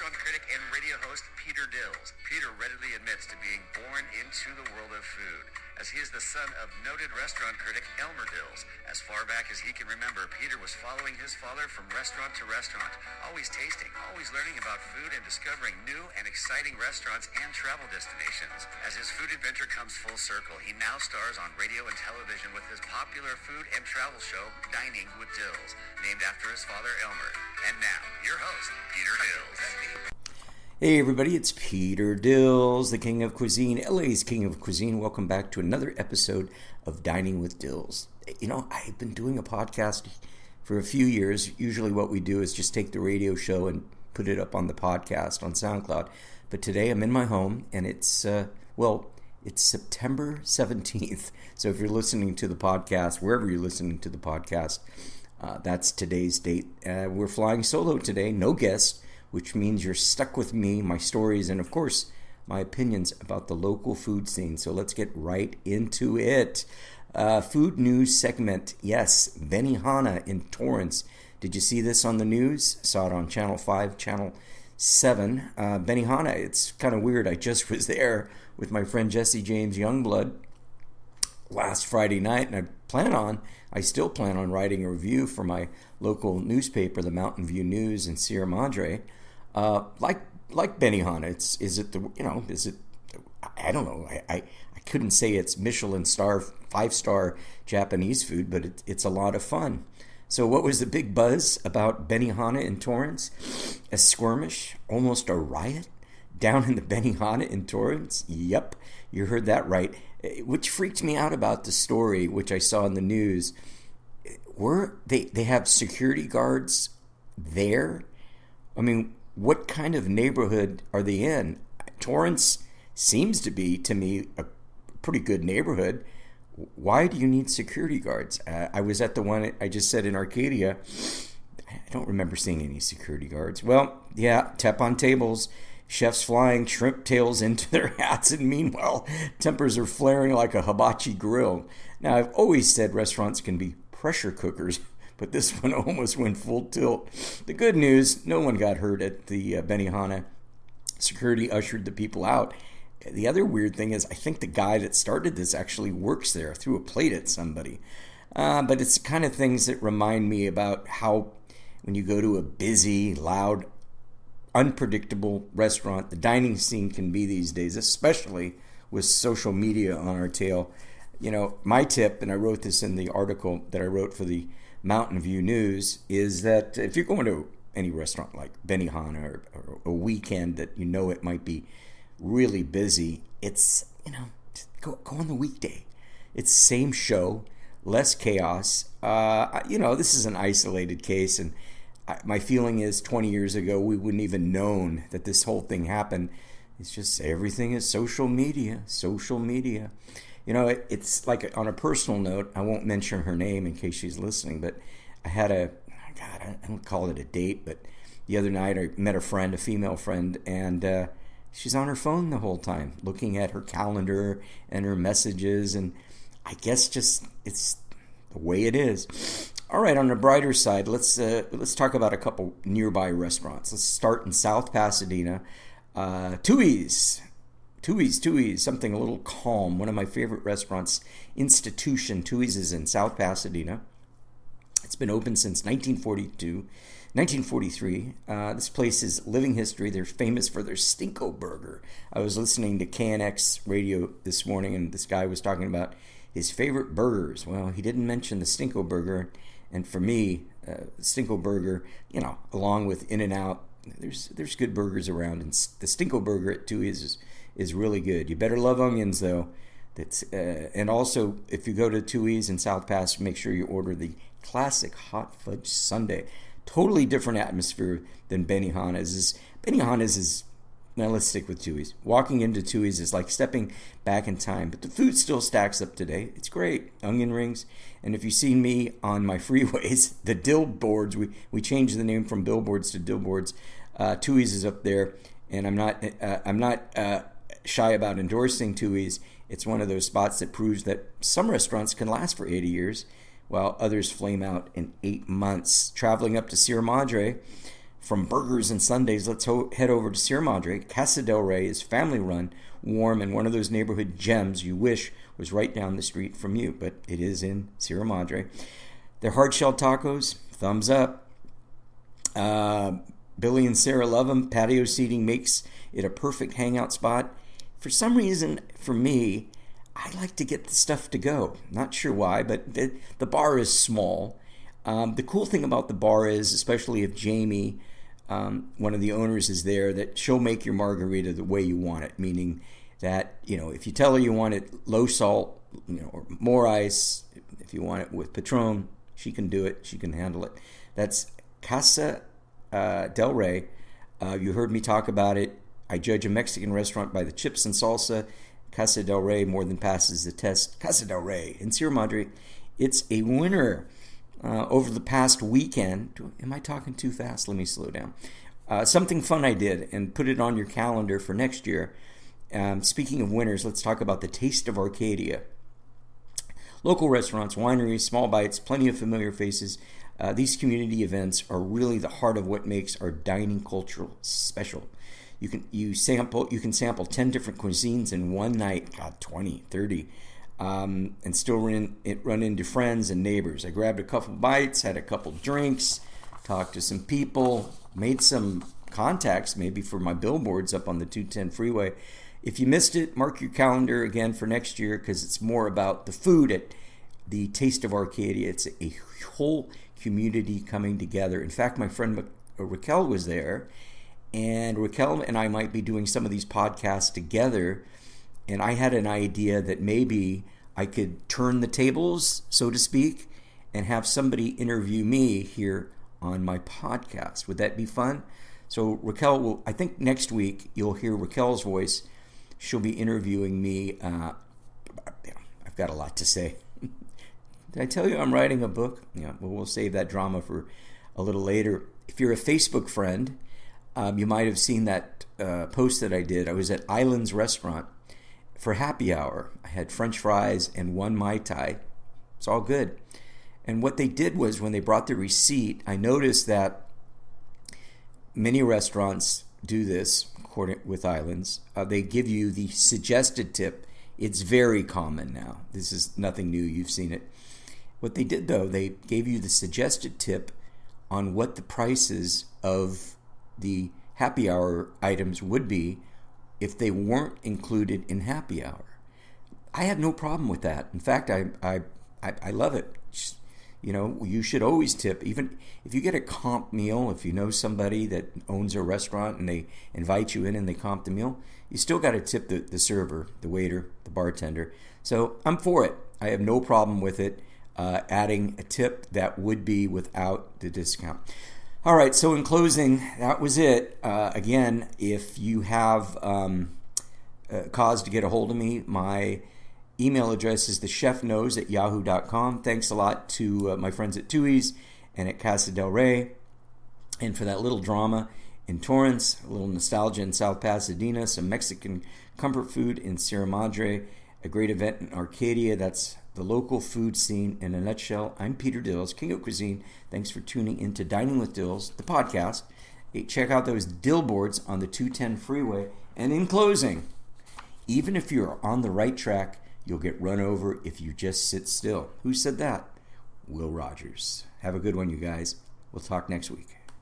restaurant critic and radio host Peter Dills. Peter readily admits to being born into the world of food, as he is the son of noted restaurant critic Elmer Dills. As far back as he can remember, Peter was following his father from restaurant to restaurant, always tasting, always learning about food and discovering new and exciting restaurants and travel destinations. As his food adventure comes full circle, he now stars on radio and television with his popular food and travel show, Dining with Dills, named after his father Elmer. And now, your host, Peter Dills. Hey everybody, it's Peter Dills, the King of Cuisine, LA's King of Cuisine. Welcome back to another episode of Dining with Dills. You know, I've been doing a podcast for a few years. Usually what we do is just take the radio show and put it up on the podcast on SoundCloud. But today I'm in my home and it's September 17th. So if you're listening to the podcast, wherever you're listening to the podcast, that's today's date. We're flying solo today, no guests, which means you're stuck with me, my stories, and of course, my opinions about the local food scene. So let's get right into it. Food news segment. Yes, Benihana in Torrance. Did you see this on the news? Saw it on Channel 5, Channel 7. Benihana, it's kind of weird. I just was there with my friend Jesse James Youngblood last Friday night, and I still plan on writing a review for my local newspaper, the Mountain View News in Sierra Madre. Like Benihana, I don't know. I couldn't say it's Michelin star, 5-star Japanese food, but it's a lot of fun. So what was the big buzz about Benihana in Torrance? A skirmish, almost a riot down in the Benihana in Torrance? Yep, you heard that right. Which freaked me out about the story, which I saw in the news, they have security guards there? I mean, what kind of neighborhood are they in? Torrance seems to be, to me, a pretty good neighborhood. Why do you need security guards? I was at the one I just said in Arcadia. I don't remember seeing any security guards. Well, yeah, tap on tables. Chefs flying shrimp tails into their hats, and meanwhile, tempers are flaring like a hibachi grill. Now, I've always said restaurants can be pressure cookers, but this one almost went full tilt. The good news, no one got hurt at the Benihana. Security ushered the people out. The other weird thing is I think the guy that started this actually works there, threw a plate at somebody. But it's the kind of things that remind me about how when you go to a busy, loud, unpredictable restaurant, the dining scene can be these days, especially with social media on our tail. You know, my tip, and I wrote this in the article that I wrote for the Mountain View News, is that if you're going to any restaurant like Benihana or a weekend that you know it might be really busy, it's, go on the weekday. It's same show, less chaos. This is an isolated case, and my feeling is 20 years ago, we wouldn't even known that this whole thing happened. It's just everything is social media. It's like on a personal note, I won't mention her name in case she's listening, but I had I don't call it a date, but the other night I met a friend, a female friend, and she's on her phone the whole time, looking at her calendar and her messages, and I guess just it's the way it is. All right, on the brighter side, let's talk about a couple nearby restaurants. Let's start in South Pasadena. Tui's, something a little calm. One of my favorite restaurants, Institution. Tui's is in South Pasadena. It's been open since 1943. This place is living history. They're famous for their Stinko Burger. I was listening to KNX radio this morning, and this guy was talking about his favorite burgers. Well, he didn't mention the Stinko Burger. And for me, Stinko Burger, along with In-N-Out, there's good burgers around. And the Stinko Burger at Tui's is really good. You better love onions, though. And also, if you go to Tui's in South Pass, make sure you order the classic hot fudge sundae. Totally different atmosphere than Benihana's. Benihana's is, now let's stick with Tui's. Walking into Tui's is like stepping back in time, but the food still stacks up today. It's great. Onion rings. And if you've seen me on my freeways, the dill boards, we changed the name from billboards to dill boards. Tui's is up there, and I'm not shy about endorsing Tui's. It's one of those spots that proves that some restaurants can last for 80 years, while others flame out in 8 months. Traveling up to Sierra Madre, From burgers and sundaes, let's head over to Sierra Madre. Casa del Rey is family-run, warm, and one of those neighborhood gems you wish was right down the street from you, but it is in Sierra Madre. Their hard-shell tacos, thumbs up. Billy and Sarah love them. Patio seating makes it a perfect hangout spot. For some reason, for me, I like to get the stuff to go. Not sure why, but the bar is small. The cool thing about the bar is, especially if Jamie, one of the owners, is there, that she'll make your margarita the way you want it, meaning that, if you tell her you want it low salt, or more ice, if you want it with Patron, she can do it. She can handle it. That's Casa del Rey. You heard me talk about it. I judge a Mexican restaurant by the chips and salsa. Casa del Rey more than passes the test. Casa del Rey in Sierra Madre. It's a winner. Over the past weekend, am I talking too fast? Let me slow down. Something fun I did, and put it on your calendar for next year. Speaking of winners, let's talk about the Taste of Arcadia. Local restaurants, wineries, small bites, plenty of familiar faces. These community events are really the heart of what makes our dining culture special. You can sample 10 different cuisines in one night, 20, 30, and still run into friends and neighbors. I grabbed a couple bites, had a couple drinks, talked to some people, made some contacts maybe for my billboards up on the 210 freeway. If you missed it, mark your calendar again for next year, because it's more about the food at the Taste of Arcadia. It's a whole community coming together. In fact, my friend Raquel was there, and Raquel and I might be doing some of these podcasts together, and I had an idea that maybe I could turn the tables, so to speak, and have somebody interview me here on my podcast. Would that be fun? So Raquel I think next week you'll hear Raquel's voice. She'll be interviewing me. I've got a lot to say. Did I tell you I'm writing a book? Yeah, well, we'll save that drama for a little later. If you're a Facebook friend, you might have seen that post that I did. I was at Islands Restaurant for happy hour. I had French fries and one Mai Tai. It's all good. And what they did was, when they brought the receipt, I noticed that many restaurants do this with Islands. They give you the suggested tip. It's very common now. This is nothing new. You've seen it. What they did, though, they gave you the suggested tip on what the prices of the happy hour items would be if they weren't included in happy hour. I have no problem with that. In fact, I love it. You should always tip. Even if you get a comp meal, if you know somebody that owns a restaurant and they invite you in and they comp the meal, you still got to tip the server, the waiter, the bartender. So I'm for it. I have no problem with it. Adding a tip that would be without the discount. All right, so in closing, that was it. Again, if you have cause to get a hold of me, my email address is thechefknows@yahoo.com. Thanks a lot to my friends at Tui's and at Casa del Rey, and for that little drama in Torrance, a little nostalgia in South Pasadena, some Mexican comfort food in Sierra Madre, a great event in Arcadia. That's the local food scene in a nutshell. I'm Peter Dills, King of Cuisine. Thanks for tuning into Dining with Dills, the podcast. Hey, check out those dill boards on the 210 freeway. And in closing, even if you're on the right track, you'll get run over if you just sit still. Who said that? Will Rogers. Have a good one, you guys. We'll talk next week.